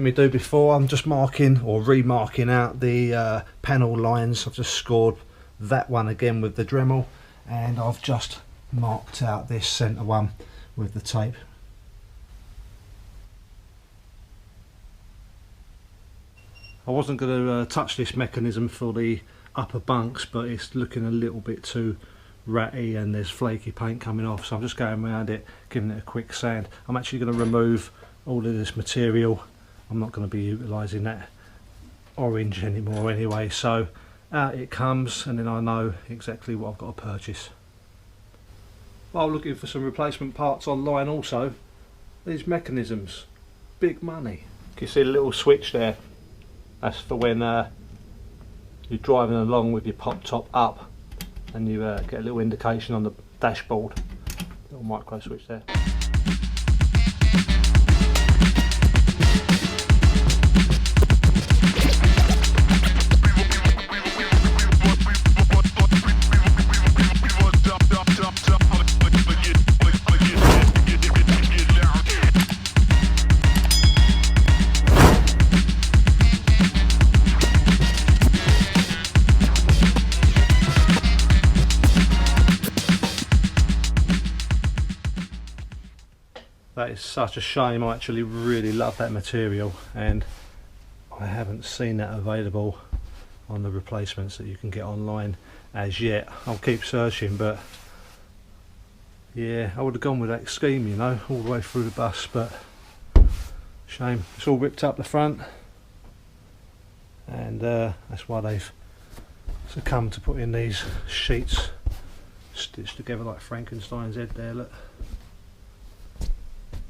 me do before. I'm just marking or remarking out the panel lines. I've just scored that one again with the Dremel, and I've just marked out this centre one with the tape. I wasn't going to touch this mechanism for the upper bunks, but it's looking a little bit too ratty and there's flaky paint coming off, so I'm just going around it, giving it a quick sand. I'm actually going to remove all of this material. I'm not going to be utilising that orange anymore anyway, so out it comes, and then I know exactly what I've got to purchase. While looking for some replacement parts online also, these mechanisms, big money. Can you see the little switch there? That's for when you're driving along with your pop top up and you get a little indication on the dashboard. Little micro switch there. That is such a shame. I actually really love that material, and I haven't seen that available on the replacements that you can get online as yet. I'll keep searching, but yeah, I would have gone with that scheme, you know, all the way through the bus, but shame. It's all ripped up the front, and that's why they've succumbed to putting these sheets stitched together like Frankenstein's head there, look.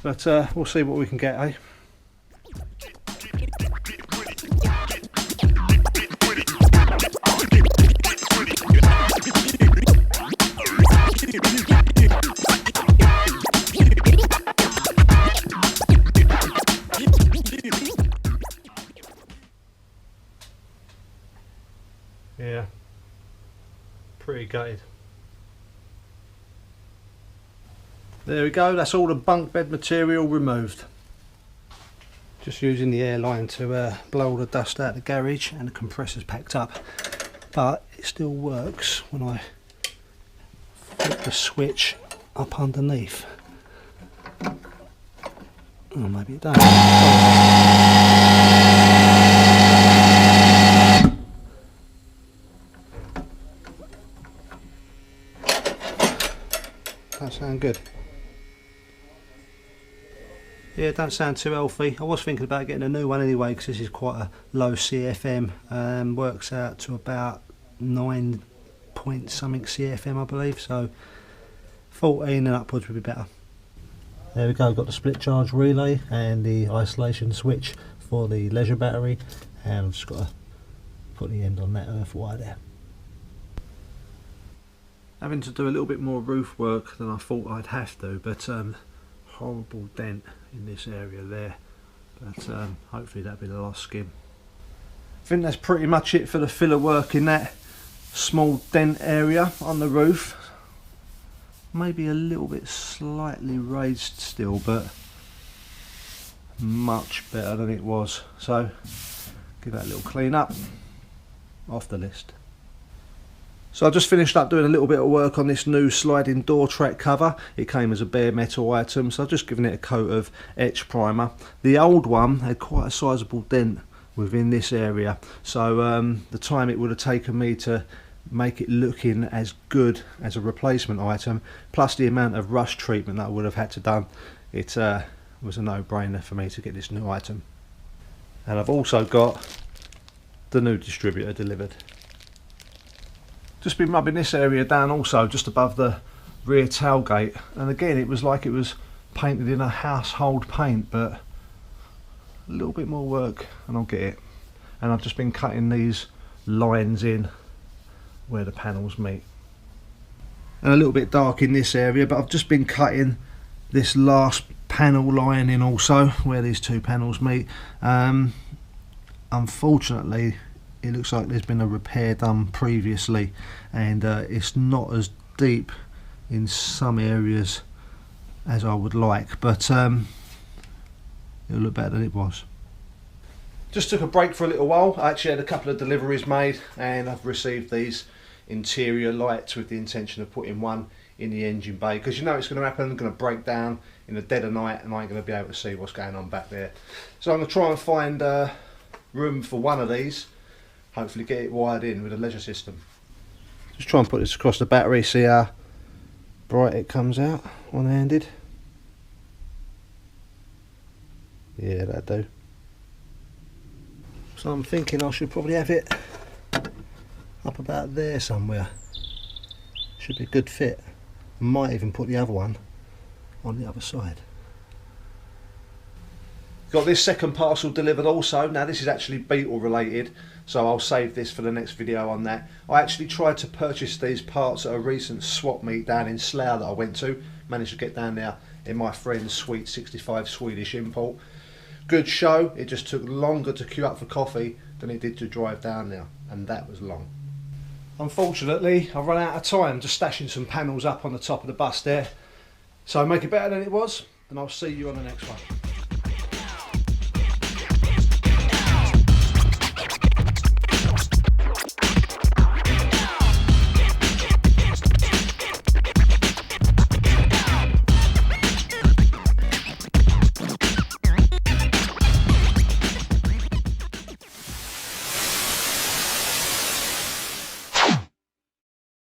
But we'll see what we can get, eh? Yeah, pretty gutted. There we go, that's all the bunk bed material removed. Just using the airline to blow all the dust out of the garage, and the compressor's packed up. But it still works when I flip the switch up underneath. Oh, maybe it don't. That sounds good. Yeah, it don't sound too healthy. I was thinking about getting a new one anyway, because this is quite a low CFM. Works out to about 9 point something CFM, I believe. So 14 and upwards would be better. There we go. Got the split charge relay and the isolation switch for the leisure battery, and I've just got to put the end on that earth wire there. Having to do a little bit more roof work than I thought I'd have to, but horrible dent in this area there, but hopefully that'll be the last skim. I think that's pretty much it for the filler work in that small dent area on the roof. Maybe a little bit slightly raised still, but much better than it was, so give that a little clean up. Off the list. So I just finished up doing a little bit of work on this new sliding door track cover. It came as a bare metal item, so I've just given it a coat of etch primer. The old one had quite a sizable dent within this area, so the time it would have taken me to make it looking as good as a replacement item, plus the amount of rust treatment that I would have had to done, it was a no-brainer for me to get this new item. And I've also got the new distributor delivered. Just been rubbing this area down also, just above the rear tailgate, and again it was like it was painted in a household paint, but a little bit more work and I'll get it. And I've just been cutting these lines in where the panels meet. And a little bit dark in this area, but I've just been cutting this last panel line in also where these two panels meet. Unfortunately, it looks like there's been a repair done previously, and it's not as deep in some areas as I would like, but it'll look better than it was. Just took a break for a little while. I actually had a couple of deliveries made and I've received these interior lights with the intention of putting one in the engine bay, because you know it's going to happen, going to break down in the dead of night and I ain't going to be able to see what's going on back there. So I'm going to try and find room for one of these, hopefully get it wired in with a leisure system. Just try and put this across the battery, see how bright it comes out one-handed. Yeah, that'll do. So I'm thinking I should probably have it up about there somewhere. Should be a good fit. Might even put the other one on the other side. Got this second parcel delivered also. Now this is actually Beetle related, so I'll save this for the next video on that. I actually tried to purchase these parts at a recent swap meet down in Slough that I went to. Managed to get down there in my friend's Sweet 65 Swedish import. Good show. It just took longer to queue up for coffee than it did to drive down there, and that was long. Unfortunately, I've run out of time just stashing some panels up on the top of the bus there. So make it better than it was, and I'll see you on the next one.